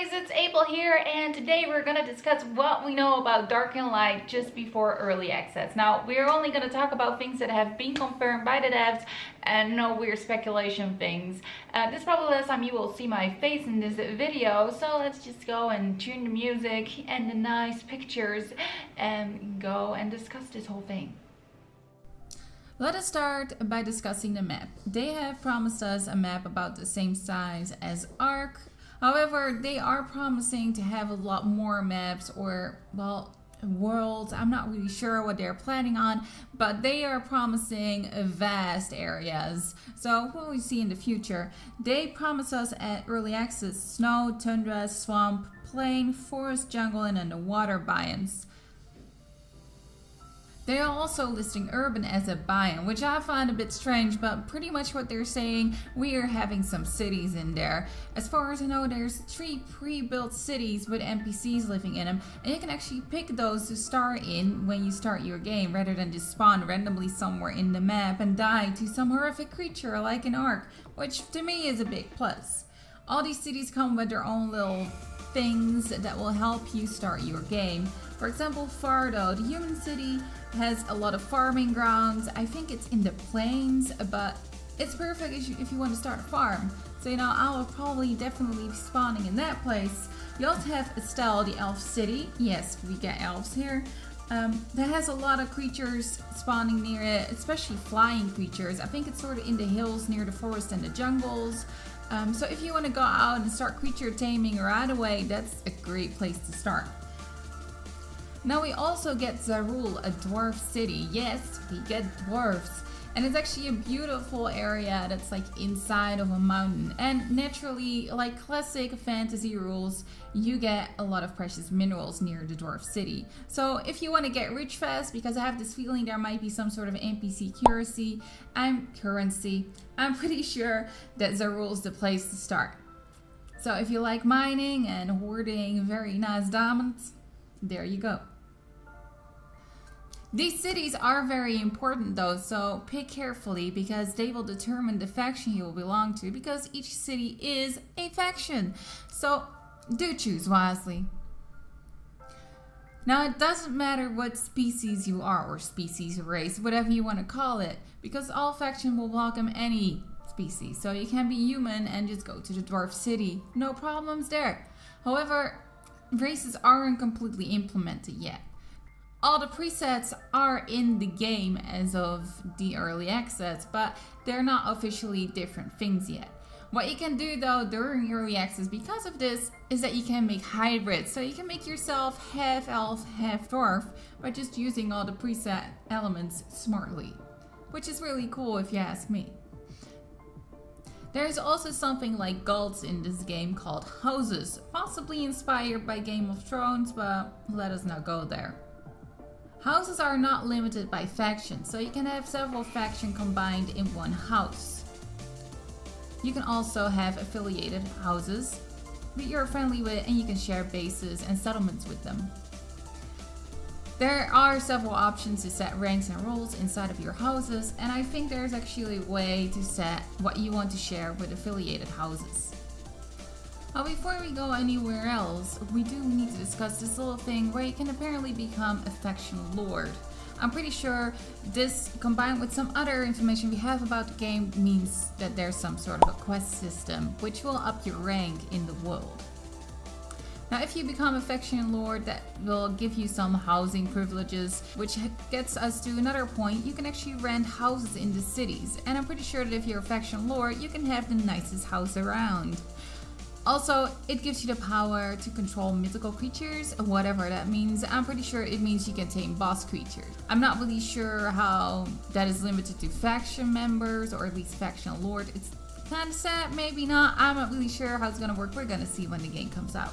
guys, it's April here, and today we're going to discuss what we know about Dark and Light just before early access. Now, we're only going to talk about things that have been confirmed by the devs and no weird speculation things. This is probably the last time you will see my face in this video, so let's just go and tune the music and the nice pictures and go and discuss this whole thing. Let us start by discussing the map. They have promised us a map about the same size as Ark. However, they are promising to have a lot more maps or, well, worlds. I'm not really sure what they're planning on, but they are promising vast areas. So what we see in the future, they promise us at early access snow, tundra, swamp, plain, forest, jungle, and underwater biomes. They are also listing urban as a biome, which I find a bit strange, but pretty much what they're saying, we are having some cities in there. As far as I know, there's 3 pre-built cities with NPCs living in them, and you can actually pick those to start in when you start your game, rather than just spawn randomly somewhere in the map and die to some horrific creature like an Ark, which to me is a big plus. All these cities come with their own little things that will help you start your game. For example, Fardo, the human city, has a lot of farming grounds. I think it's in the plains, but it's perfect if you want to start a farm. So, you know, I will probably definitely be spawning in that place. You also have Estelle, the elf city. Yes, we get elves here. That has a lot of creatures spawning near it, especially flying creatures. I think it's sort of in the hills near the forest and the jungles. So if you want to go out and start creature taming right away, that's a great place to start. Now we also get Zarul, a dwarf city. Yes, we get dwarfs. And it's actually a beautiful area that's like inside of a mountain. And naturally, like classic fantasy rules, you get a lot of precious minerals near the dwarf city. So if you want to get rich fast, because I have this feeling there might be some sort of NPC currency, I'm pretty sure that Zarul is the place to start. So if you like mining and hoarding very nice diamonds, there you go. These cities are very important though, so pick carefully because they will determine the faction you will belong to, because each city is a faction. So do choose wisely. Now it doesn't matter what species you are, or species, race, whatever you want to call it, because all factions will welcome any species. So you can be human and just go to the dwarf city. No problems there. However, races aren't completely implemented yet. All the presets are in the game as of the early access, but they're not officially different things yet. What you can do though during early access because of this is that you can make hybrids. So you can make yourself half elf, half dwarf by just using all the preset elements smartly, which is really cool if you ask me. There's also something like guilds in this game called houses, possibly inspired by Game of Thrones, but let us not go there. Houses are not limited by faction, so you can have several factions combined in one house. You can also have affiliated houses that you're friendly with, and you can share bases and settlements with them. There are several options to set ranks and roles inside of your houses, and I think there's actually a way to set what you want to share with affiliated houses. Now before we go anywhere else, we do need to discuss this little thing where you can apparently become a faction lord. I'm pretty sure this, combined with some other information we have about the game, means that there's some sort of a quest system which will up your rank in the world. Now if you become a faction lord, that will give you some housing privileges, which gets us to another point. You can actually rent houses in the cities, and I'm pretty sure that if you're a faction lord, you can have the nicest house around. Also, it gives you the power to control mythical creatures, whatever that means. I'm pretty sure it means you can tame boss creatures. I'm not really sure how that is limited to faction members, or at least faction lord. It's kind of sad, maybe not. I'm not really sure how it's gonna work. We're gonna see when the game comes out.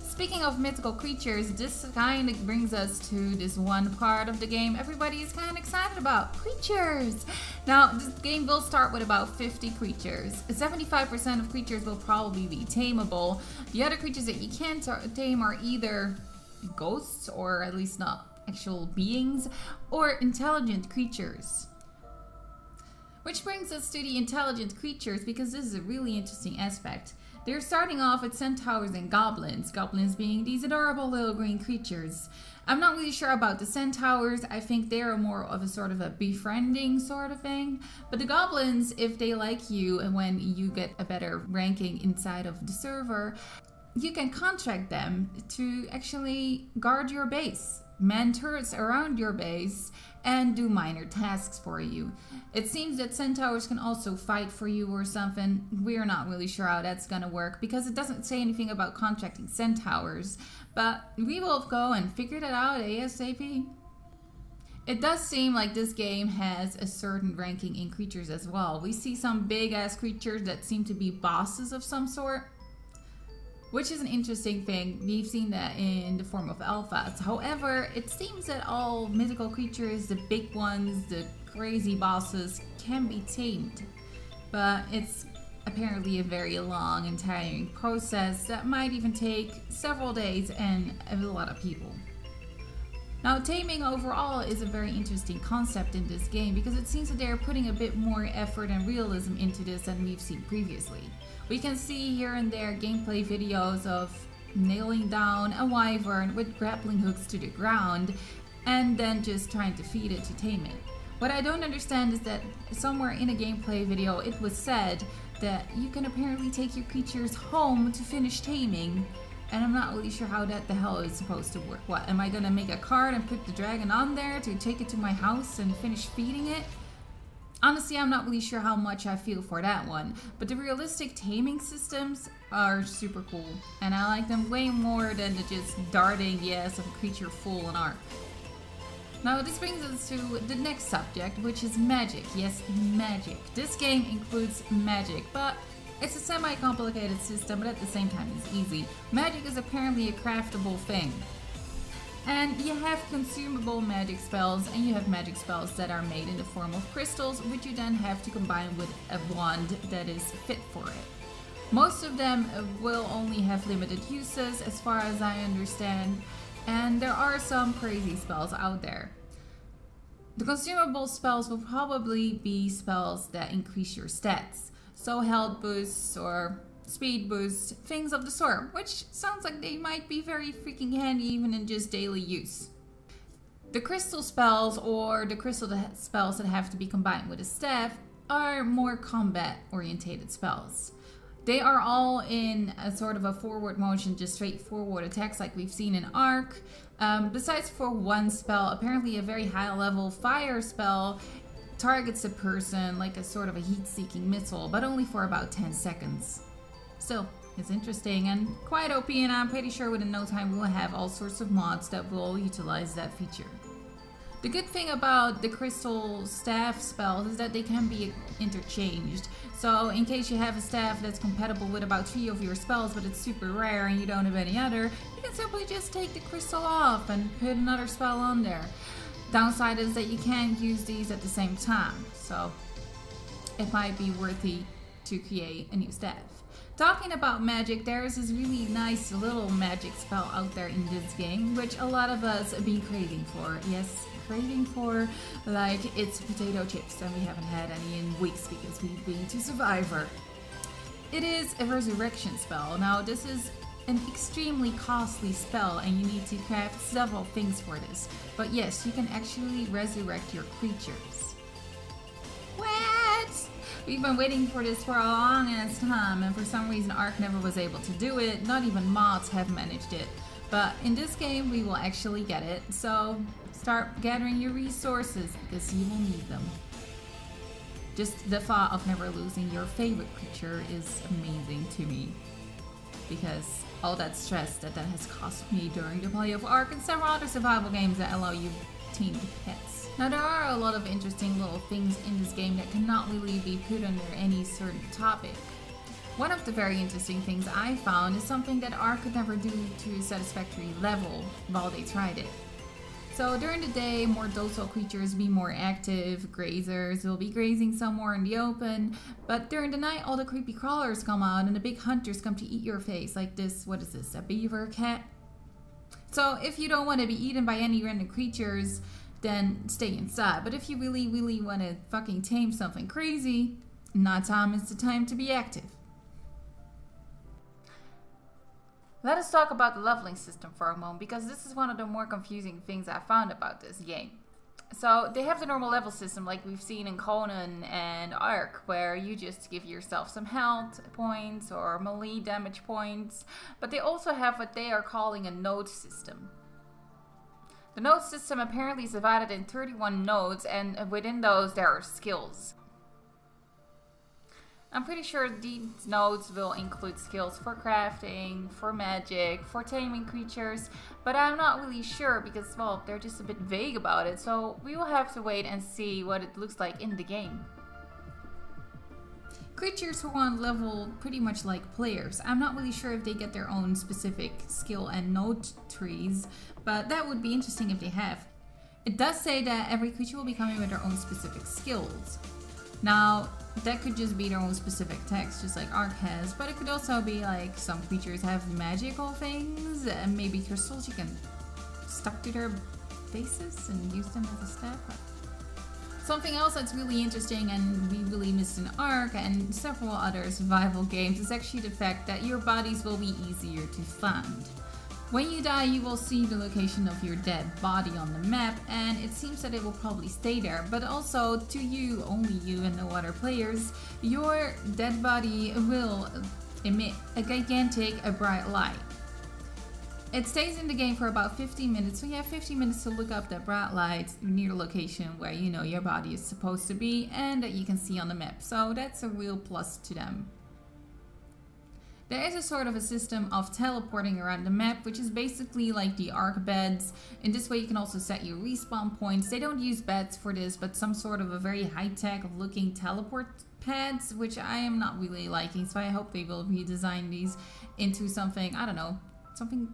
Speaking of mythical creatures, this kind of brings us to this one part of the game everybody is kind of excited about: creatures! Now, this game will start with about 50 creatures. 75% of creatures will probably be tameable. The other creatures that you can't tame are either ghosts, or at least not actual beings, or intelligent creatures. Which brings us to the intelligent creatures, because this is a really interesting aspect. They're starting off with centaurs and goblins, goblins being these adorable little green creatures. I'm not really sure about the centaurs. I think they're more of a sort of a befriending sort of thing. But the goblins, if they like you and when you get a better ranking inside of the server, you can contract them to actually guard your base, man turrets around your base, and do minor tasks for you. It seems that centaurs can also fight for you or something. We're not really sure how that's gonna work because it doesn't say anything about contracting centaurs, but we will go and figure that out ASAP. It does seem like this game has a certain ranking in creatures as well. We see some big ass creatures that seem to be bosses of some sort, which is an interesting thing. We've seen that in the form of alphas. However, it seems that all mythical creatures, the big ones, the crazy bosses, can be tamed. But it's apparently a very long and tiring process that might even take several days and a lot of people. Now, taming overall is a very interesting concept in this game because it seems that they're putting a bit more effort and realism into this than we've seen previously. We can see here and there gameplay videos of nailing down a wyvern with grappling hooks to the ground and then just trying to feed it to tame it. What I don't understand is that somewhere in a gameplay video it was said that you can apparently take your creatures home to finish taming, and I'm not really sure how that the hell is supposed to work. What, am I gonna make a card and put the dragon on there to take it to my house and finish feeding it? Honestly, I'm not really sure how much I feel for that one, but the realistic taming systems are super cool, and I like them way more than the just darting the ass of a creature full on arc. Now this brings us to the next subject, which is magic. Yes, magic. This game includes magic, but it's a semi-complicated system, but at the same time it's easy. Magic is apparently a craftable thing. And you have consumable magic spells, and you have magic spells that are made in the form of crystals, which you then have to combine with a wand that is fit for it. Most of them will only have limited uses, as far as I understand, and there are some crazy spells out there. The consumable spells will probably be spells that increase your stats, so health boosts or speed boosts, things of the sort, which sounds like they might be very freaking handy even in just daily use. The crystal spells, or the crystal spells that have to be combined with a staff, are more combat orientated spells. They are all in a sort of a forward motion, just straightforward attacks like we've seen in Ark. Besides for one spell, apparently a very high level fire spell targets a person like a sort of a heat-seeking missile, but only for about 10 seconds. Still, it's interesting and quite OP, and I'm pretty sure within no time we'll have all sorts of mods that will utilize that feature. The good thing about the crystal staff spells is that they can be interchanged. So in case you have a staff that's compatible with about 3 of your spells, but it's super rare and you don't have any other, you can simply just take the crystal off and put another spell on there. Downside is that you can't use these at the same time, so it might be worthy to create a new staff. Talking about magic, there is this really nice little magic spell out there in this game, which a lot of us have been craving for. Yes, craving for like it's potato chips, and we haven't had any in weeks because we've been to Survivor. It is a resurrection spell. Now this is an extremely costly spell and you need to craft several things for this. But yes, you can actually resurrect your creatures. What? We've been waiting for this for a long ass time, and for some reason Ark never was able to do it. Not even mods have managed it. But in this game we will actually get it, so start gathering your resources because you will need them. Just the thought of never losing your favorite creature is amazing to me, because all that stress that has cost me during the play of Ark and several other survival games that allow you team pets. Now there are a lot of interesting little things in this game that cannot really be put under any certain topic. One of the very interesting things I found is something that Ark could never do to a satisfactory level while they tried it. So during the day, more docile creatures be more active, grazers will be grazing somewhere in the open, but during the night all the creepy crawlers come out and the big hunters come to eat your face, like this, what is this, a beaver cat? So if you don't want to be eaten by any random creatures, then stay inside. But if you really want to fucking tame something crazy, nighttime is the time to be active. Let us talk about the leveling system for a moment, because this is one of the more confusing things I found about this game. So they have the normal level system like we've seen in Conan and Ark, where you just give yourself some health points or melee damage points, but they also have what they are calling a node system. The node system apparently is divided in 31 nodes, and within those there are skills. I'm pretty sure these nodes will include skills for crafting, for magic, for taming creatures, but I'm not really sure because, well, they're just a bit vague about it, so we will have to wait and see what it looks like in the game. Creatures who want level pretty much like players. I'm not really sure if they get their own specific skill and node trees, but that would be interesting if they have. It does say that every creature will be coming with their own specific skills. Now, that could just be their own specific text, just like Ark has, but it could also be like some creatures have magical things, and maybe crystals you can stuck to their faces and use them as a staff. Something else that's really interesting and we really missed in Ark and several other survival games is actually the fact that your bodies will be easier to find. When you die, you will see the location of your dead body on the map, and it seems that it will probably stay there, but also to you, only you and no other players, your dead body will emit a gigantic, bright light. It stays in the game for about 15 minutes, so you have 15 minutes to look up that bright light near the location where you know your body is supposed to be and that you can see on the map, so that's a real plus to them. There is a sort of a system of teleporting around the map, which is basically like the Ark beds. In this way you can also set your respawn points. They don't use beds for this, but some sort of a very high-tech looking teleport pads, which I am not really liking, so I hope they will redesign these into something, I don't know, something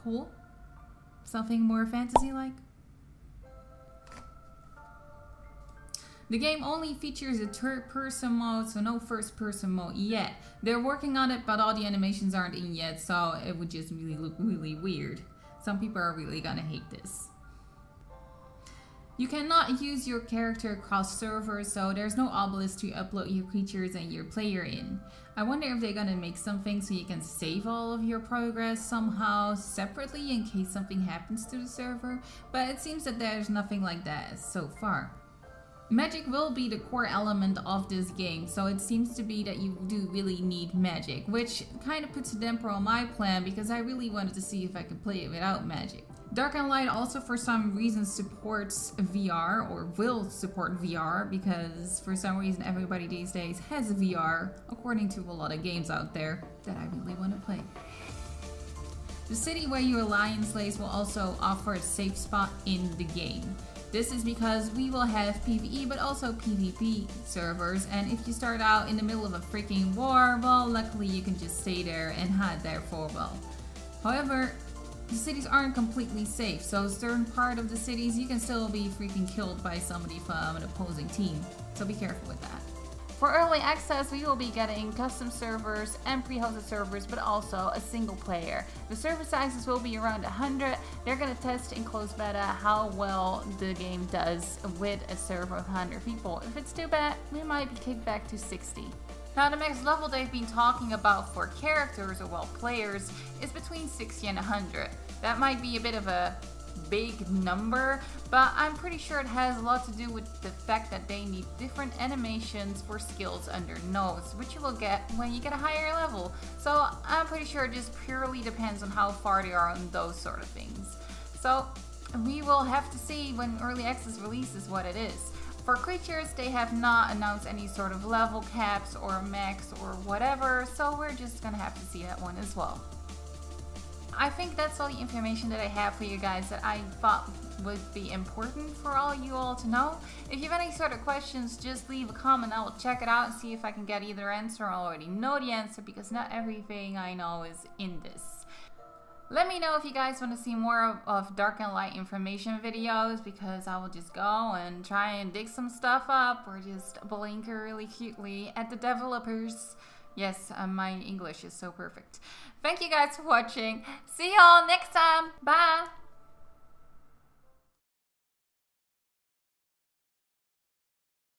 cool? Something more fantasy-like? The game only features a third-person mode, so no first-person mode yet. They're working on it, but all the animations aren't in yet, so it would just really look really weird. Some people are really gonna hate this. You cannot use your character across servers, so there's no obelisk to upload your creatures and your player in. I wonder if they're gonna make something so you can save all of your progress somehow separately in case something happens to the server, but it seems that there's nothing like that so far. Magic will be the core element of this game, so it seems to be that you do really need magic, which kind of puts a damper on my plan because I really wanted to see if I could play it without magic. Dark and Light also for some reason supports VR, or will support VR, because for some reason everybody these days has VR, according to a lot of games out there that I really want to play. The city where your alliance lays will also offer a safe spot in the game. This is because we will have PvE but also PvP servers, and if you start out in the middle of a freaking war, well, luckily you can just stay there and hide there for a while. However, the cities aren't completely safe, so a certain part of the cities you can still be freaking killed by somebody from an opposing team, so be careful with that. For early access, we will be getting custom servers and pre-hosted servers, but also a single player. The server sizes will be around 100. They're going to test in closed beta how well the game does with a server of 100 people. If it's too bad, we might be kicked back to 60. Now the max level they've been talking about for characters, or well, players, is between 60 and 100. That might be a bit of a big number, but I'm pretty sure it has a lot to do with the fact that they need different animations for skills under nodes, which you will get when you get a higher level. So I'm pretty sure it just purely depends on how far they are on those sort of things. So we will have to see when early access releases what it is. For creatures, they have not announced any sort of level caps or max or whatever, so we're just gonna have to see that one as well. I think that's all the information that I have for you guys that I thought would be important for all you all to know. If you have any sort of questions, just leave a comment. I will check it out and see if I can get either answer. I already know the answer because not everything I know is in this. Let me know if you guys want to see more of Dark and Light information videos, because I will just go and try and dig some stuff up or just blink really cutely at the developers. Yes, my English is so perfect. Thank you guys for watching. See y'all next time. Bye.